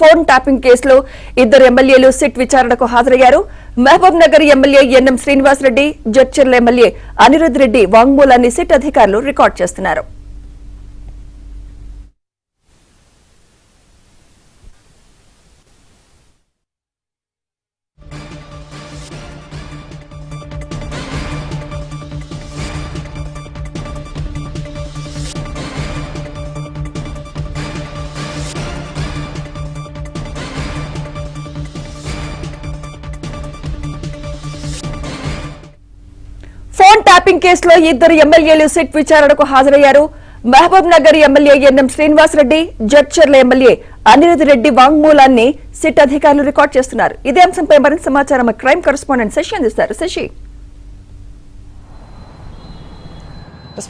Phone tapping కేసులో ఇద్దరు ఎమ్మెల్యేలు సిట్ విచారణకు హాజరయ్యారు. Mahabub Nagar MLA NM Srinivasa Reddy, Jadcherla MLA Anirudh Reddy వాంగ్మూలాన్ని SIT అధికారులు రికార్డు చేస్తున్నారు. ఫోన్ ట్యాపింగ్ కేసులో ఇద్దరు ఎమ్మెల్యేలు సిట్ విచారణకు హాజరయ్యారు. Mahabub Nagar MLA NM Srinivasa Reddy, Jadcherla MLA Anirudh Reddy వాంగ్మూలాన్ని SIT అధికారులు రికార్డు చేస్తున్నారు. ఇదే అంశంపై మరింత సమాచారం క్రైమ్ కరెస్పాండెంట్ శశి అందిస్తారు. శశి,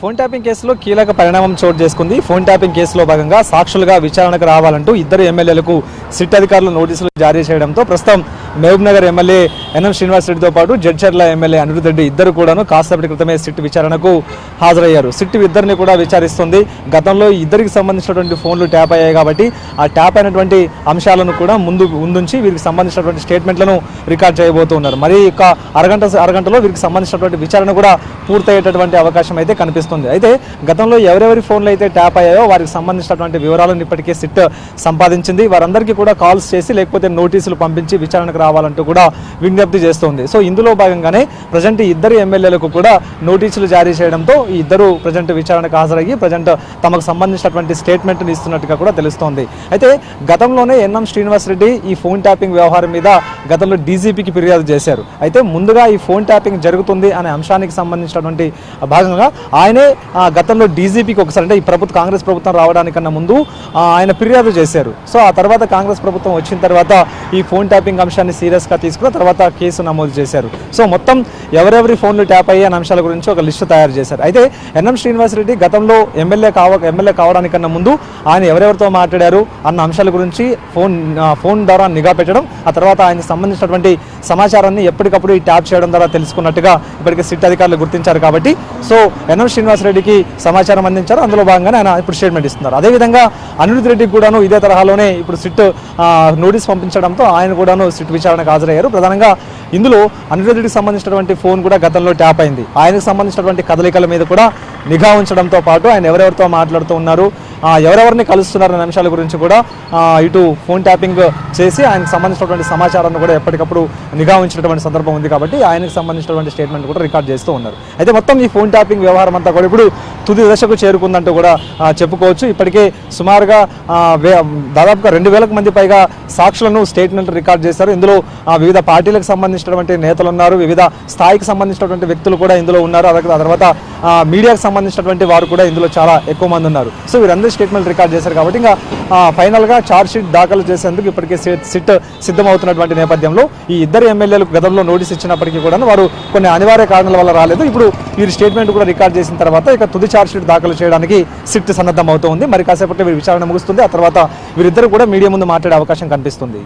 ఫోన్ ట్యాపింగ్ కేసులో కీలక పరిణామం చోటు చేసుకుంది. ఫోన్ ట్యాపింగ్ కేసులో భాగంగా సాక్షులుగా విచారణకు రావాలంటూ ఇద్దరు ఎమ్మెల్యేలకు సిట్ అధికారులు నోటీసులు జారీ చేయడంతో ప్రస్తుతం మహబూబ్ నగర్ ఎమ్మెల్యే ఎన్ఎం శ్రీనివాసరెడ్డితో పాటు జడ్చర్ల ఎమ్మెల్యే అనిరుద్ రెడ్డి ఇద్దరు కూడాను కాసేపటి క్రితమే సిట్ విచారణకు హాజరయ్యారు. సిట్ ఇద్దరిని కూడా విచారిస్తుంది. గతంలో ఇద్దరికి సంబంధించినటువంటి ఫోన్లు ట్యాప్ అయ్యాయి కాబట్టి ఆ ట్యాప్ అయినటువంటి అంశాలను కూడా ముందుంచి వీరికి సంబంధించినటువంటి స్టేట్మెంట్లను రికార్డ్ చేయబోతున్నారు. మరి ఒక అరగంటలో వీరికి సంబంధించినటువంటి విచారణ కూడా పూర్తయ్యేటటువంటి అవకాశం అయితే కనిపిస్తుంది. అయితే గతంలో ఎవరెవరి ఫోన్లు అయితే ట్యాప్ అయ్యాయో వారికి సంబంధించినటువంటి వివరాలను ఇప్పటికే సిట్ సంపాదించింది. వారందరికీ కూడా కాల్స్ చేసి లేకపోతే నోటీసులు పంపించి విచారణకు రావాలంటూ కూడా విజ్ఞప్తి చేస్తోంది. సో ఇందులో భాగంగానే ప్రజెంట్ ఇద్దరు ఎమ్మెల్యేలకు కూడా నోటీసులు జారీ చేయడంతో ఈ ఇద్దరు ప్రజెంట్ విచారణకు హాజరయ్యి ప్రజెంట్ తమకు సంబంధించినటువంటి స్టేట్మెంట్ను ఇస్తున్నట్టుగా కూడా తెలుస్తోంది. అయితే గతంలోనే ఎన్ఎం శ్రీనివాసరెడ్డి ఈ ఫోన్ ట్యాపింగ్ వ్యవహారం మీద గతంలో డీజీపీకి ఫిర్యాదు చేశారు. అయితే ముందుగా ఈ ఫోన్ ట్యాపింగ్ జరుగుతుంది అనే అంశానికి సంబంధించినటువంటి భాగంగా ఆయనే గతంలో డీజీపీకి ఒకసారి అంటే ఈ కాంగ్రెస్ ప్రభుత్వం రావడానికన్నా ముందు ఆయన ఫిర్యాదు చేశారు. సో ఆ తర్వాత కాంగ్రెస్ ప్రభుత్వం వచ్చిన తర్వాత ఈ ఫోన్ ట్యాపింగ్ అంశాన్ని సీరియస్గా తీసుకున్న తర్వాత కేసు నమోదు చేశారు. సో మొత్తం ఎవరెవరి ఫోన్లు ట్యాప్ అయ్యే అనే అంశాల గురించి ఒక లిస్టు తయారు చేశారు. అయితే ఎన్ఎం శ్రీనివాసరెడ్డి గతంలో ఎమ్మెల్యే కావడానికన్నా ముందు ఆయన ఎవరెవరితో మాట్లాడారు అన్న అంశాల గురించి ఫోన్ ద్వారా నిఘా పెట్టడం, ఆ తర్వాత ఆయనకు సంబంధించినటువంటి సమాచారాన్ని ఎప్పటికప్పుడు ఈ ట్యాప్ చేయడం ద్వారా తెలుసుకున్నట్టుగా ఇప్పటికే సిట్ అధికారులు గుర్తించారు. కాబట్టి సో ఎన్ఎం శ్రీనివాసరెడ్డికి సమాచారం అందించారు. అందులో భాగంగానే ఆయన ఇప్పుడు స్టేట్మెంట్ ఇస్తున్నారు. అదేవిధంగా అనిరుద్ రెడ్డికి కూడాను ఇదే తరహాలోనే ఇప్పుడు సిట్ నోటీస్ పంపించడంతో ఆయన కూడాను సిట్ విచారణకు హాజరయ్యారు. ప్రధానంగా ఇందులో అనిరుద్ రెడ్డికి సంబంధించినటువంటి ఫోన్ కూడా గతంలో ట్యాప్ అయింది. ఆయనకు సంబంధించినటువంటి కదలికల మీద కూడా నిఘా ఉంచడంతో పాటు ఆయన ఎవరెవరితో మాట్లాడుతూ ఉన్నారు, ఎవరెవరిని కలుస్తున్నారు అనే అంశాల గురించి కూడా ఇటు ఫోన్ ట్యాపింగ్ చేసి ఆయనకు సంబంధించినటువంటి సమాచారాన్ని కూడా ఎప్పటికప్పుడు నిఘా ఉంచినటువంటి సందర్భం ఉంది. కాబట్టి ఆయనకు సంబంధించినటువంటి స్టేట్మెంట్ కూడా రికార్డ్ చేస్తూ ఉన్నారు. అయితే మొత్తం ఈ ఫోన్ ట్యాపింగ్ వ్యవహారం అంతా కూడా ఇప్పుడు తుది దశకు చేరుకుందంటూ కూడా చెప్పుకోవచ్చు. ఇప్పటికే సుమారుగా దాదాపుగా 2000 మంది పైగా సాక్షులను స్టేట్మెంట్ రికార్డ్ చేశారు. ఇందులో వివిధ పార్టీలకు సంబంధించినటువంటి నేతలు ఉన్నారు, వివిధ స్థాయికి సంబంధించినటువంటి వ్యక్తులు కూడా ఇందులో ఉన్నారు. ఆ తర్వాత మీడియాకు సంబంధించినటువంటి వారు కూడా ఇందులో చాలా ఎక్కువ మంది ఉన్నారు. సో వీరందరూ స్టేట్మెంట్ రికార్డ్ చేశారు. కాబట్టి ఇంకా ఫైనల్గా ఛార్జ్ షీట్ దాఖలు చేసేందుకు ఇప్పటికే సిట్ సిద్ధమవుతున్నటువంటి నేపథ్యంలో ఈ ఇద్దరు ఎమ్మెల్యేలకు గతంలో నోటీస్ ఇచ్చినప్పటికీ కూడా వారు కొన్ని అనివార్య కారణాల వల్ల రాలేదు. ఇప్పుడు వీరి స్టేట్మెంట్ కూడా రికార్డ్ చేసిన తర్వాత ఇక తుది ఛార్జ్ షీట్ దాఖలు చేయడానికి సిట్ సన్నద్ధం అవుతుంది. మరి కాసేపట్లో వీరి విచారణ ముగుస్తుంది. ఆ తర్వాత వీరిద్దరు కూడా మీడియా ముందు మాట్లాడే అవకాశం కనిపిస్తుంది.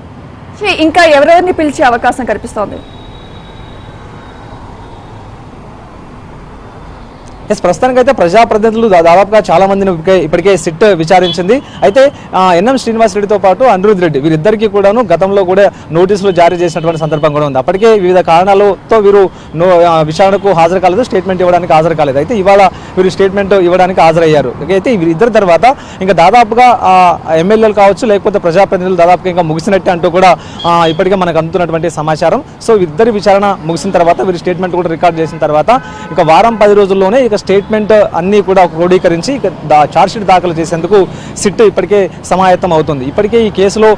ఇంకా ఎవరెవరిని పిలిచే అవకాశం కనిపిస్తోంది? ప్రస్తుతానికైతే ప్రజాప్రతినిధులు దాదాపుగా చాలా మందిని ఇప్పటికే సిట్ విచారించింది. అయితే ఎన్ఎం శ్రీనివాసరెడ్డితో పాటు అనిరుద్ రెడ్డి వీరిద్దరికీ కూడాను గతంలో కూడా నోటీసులు జారీ చేసినటువంటి సందర్భం కూడా ఉంది. అప్పటికే వివిధ కారణాలతో వీరు విచారణకు హాజరు కాలేదు, స్టేట్మెంట్ ఇవ్వడానికి హాజరు కాలేదు. అయితే ఇవాళ వీరు స్టేట్మెంట్ ఇవ్వడానికి హాజరయ్యారు. అయితే వీరిద్దరి తర్వాత ఇంకా దాదాపుగా ఎమ్మెల్యేలు కావచ్చు లేకపోతే ప్రజాప్రతినిధులు దాదాపుగా ఇంకా ముగిసినట్టే అంటూ కూడా ఇప్పటికే మనకు అందుతున్నటువంటి సమాచారం. సో వీరిద్దరి విచారణ ముగిసిన తర్వాత వీరి స్టేట్మెంట్ కూడా రికార్డ్ చేసిన తర్వాత ఇక వారం 10 రోజుల్లోనే స్టేట్మెంట్ అన్ని కూడా క్రోడీకరించి ఛార్జ్షీట్ దాఖలు చేసేందుకు సిట్ ఇప్పటికే సమాయత్తం అవుతుంది. ఇప్పటికే ఈ కేసులో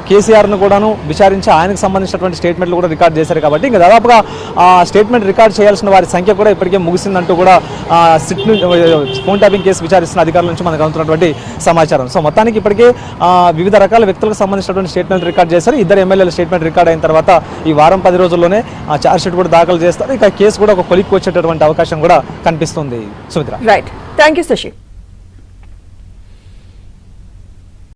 కేసీఆర్ను కూడాను విచారించి ఆయనకు సంబంధించినటువంటి స్టేట్మెంట్లు కూడా రికార్డ్ చేశారు. కాబట్టి ఇంకా దాదాపుగా స్టేట్మెంట్ రికార్డ్ చేయాల్సిన వారి సంఖ్య కూడా ఇప్పటికే ముగిసిందంటూ కూడా సిట్ ఫోన్ ట్యాపింగ్ కేసు విచారిస్తున్న అధికారుల నుంచి మనకు అందుతున్నటువంటి సమాచారం. సో మొత్తానికి ఇప్పటికే వివిధ రకాల వ్యక్తులకు సంబంధించినటువంటి స్టేట్మెంట్ రికార్డ్ చేశారు. ఇద్దరు ఎమ్మెల్యేల స్టేట్మెంట్ రికార్డ్ అయిన తర్వాత ఈ వారం 10 రోజుల్లోనే ఛార్జ్షీట్ కూడా దాఖలు చేస్తారు. ఇక కేసు కూడా ఒక కొలిక్కి వచ్చేటటువంటి అవకాశం కూడా కనిపిస్తుంది. Sumitra. Right, thank you Shashi.